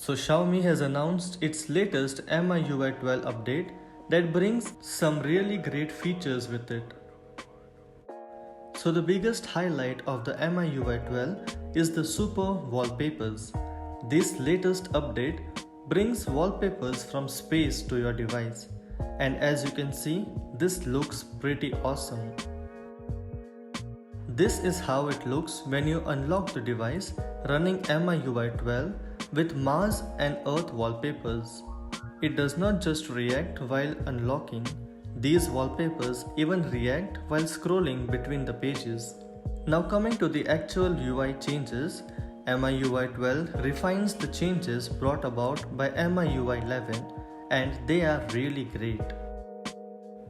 So Xiaomi has announced its latest MIUI 12 update that brings some really great features with it. So the biggest highlight of the MIUI 12 is the super wallpapers. This latest update brings wallpapers from space to your device, and as you can see, this looks pretty awesome. This is how it looks when you unlock the device running MIUI 12 with Mars and Earth wallpapers. It does not just react while unlocking, these wallpapers even react while scrolling between the pages. Now coming to the actual UI changes, MIUI 12 refines the changes brought about by MIUI 11 and they are really great.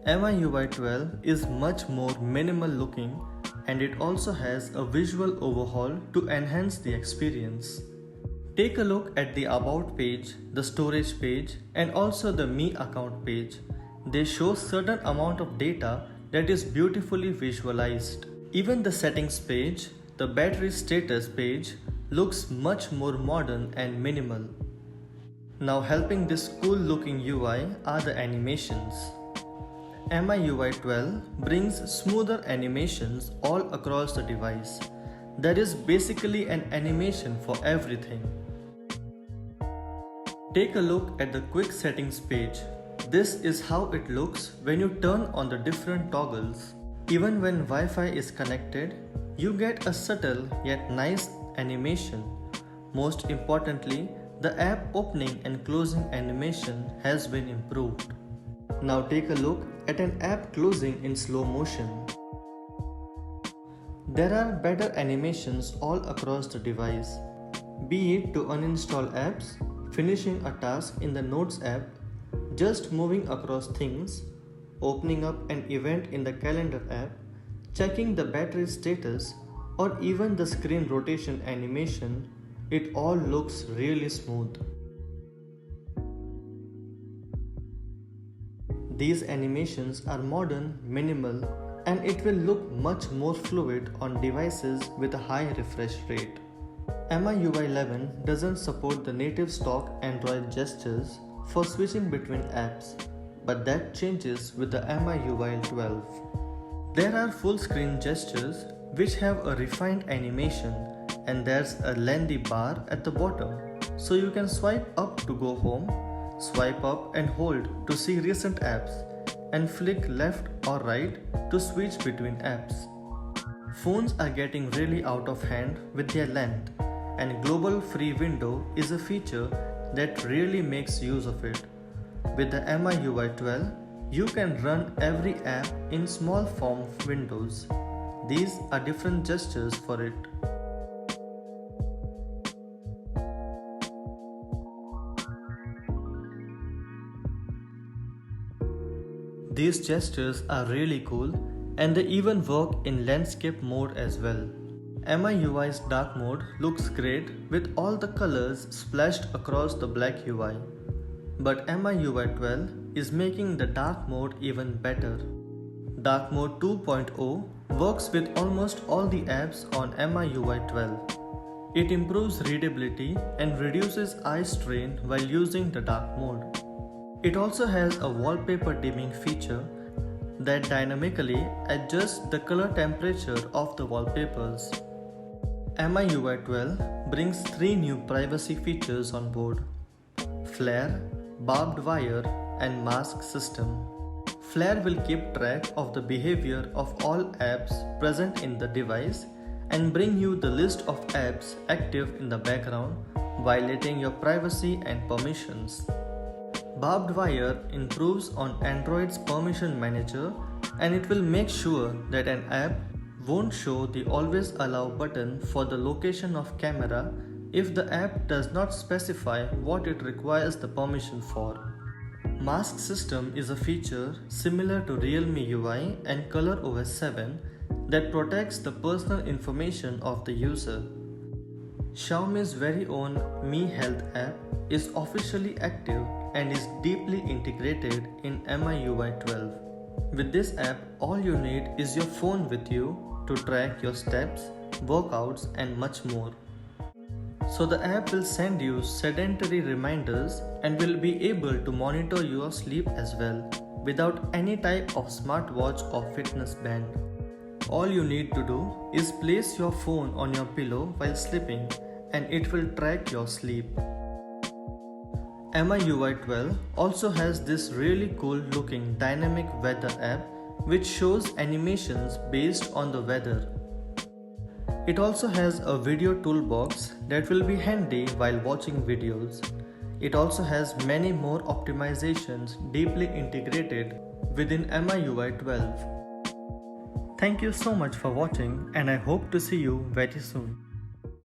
MIUI 12 is much more minimal looking and it also has a visual overhaul to enhance the experience. Take a look at the About page, the Storage page and also the Me account page. They show certain amount of data that is beautifully visualized. Even the Settings page, the Battery Status page looks much more modern and minimal. Now helping this cool looking UI are the animations. MIUI 12 brings smoother animations all across the device. There is basically an animation for everything. Take a look at the Quick Settings page. This is how it looks when you turn on the different toggles. Even when Wi-Fi is connected, you get a subtle yet nice animation. Most importantly, the app opening and closing animation has been improved. Now take a look at an app closing in slow motion. There are better animations all across the device, be it to uninstall apps, finishing a task in the Notes app, just moving across things, opening up an event in the Calendar app, checking the battery status, or even the screen rotation animation. It all looks really smooth. These animations are modern, minimal, and it will look much more fluid on devices with a high refresh rate. MIUI 11 doesn't support the native stock Android gestures for switching between apps, but that changes with the MIUI 12. There are full screen gestures which have a refined animation, and there's a lengthy bar at the bottom, so you can swipe up to go home, swipe up and hold to see recent apps, and flick left or right to switch between apps. Phones are getting really out of hand with their length, and Global Free Window is a feature that really makes use of it. With the MIUI 12, you can run every app in small form windows. These are different gestures for it. These gestures are really cool and they even work in landscape mode as well. MIUI's dark mode looks great with all the colors splashed across the black UI. But MIUI 12 is making the dark mode even better. Dark mode 2.0 works with almost all the apps on MIUI 12. It improves readability and reduces eye strain while using the dark mode. It also has a wallpaper dimming feature that dynamically adjusts the color temperature of the wallpapers. MIUI 12 brings 3 new privacy features on board: Flare, Barbed Wire, and Mask System. Flare will keep track of the behavior of all apps present in the device and bring you the list of apps active in the background, violating your privacy and permissions. Barbed Wire improves on Android's permission manager, and it will make sure that an app won't show the Always Allow button for the location of camera if the app does not specify what it requires the permission for. Mask System is a feature similar to Realme UI and ColorOS 7 that protects the personal information of the user. Xiaomi's very own Mi Health app is officially active and is deeply integrated in MIUI 12. With this app, all you need is your phone with you to track your steps, workouts, and much more. So the app will send you sedentary reminders and will be able to monitor your sleep as well without any type of smartwatch or fitness band. All you need to do is place your phone on your pillow while sleeping and it will track your sleep. MIUI 12 also has this really cool looking dynamic weather app which shows animations based on the weather. It also has a video toolbox that will be handy while watching videos. It also has many more optimizations deeply integrated within MIUI 12. Thank you so much for watching and I hope to see you very soon.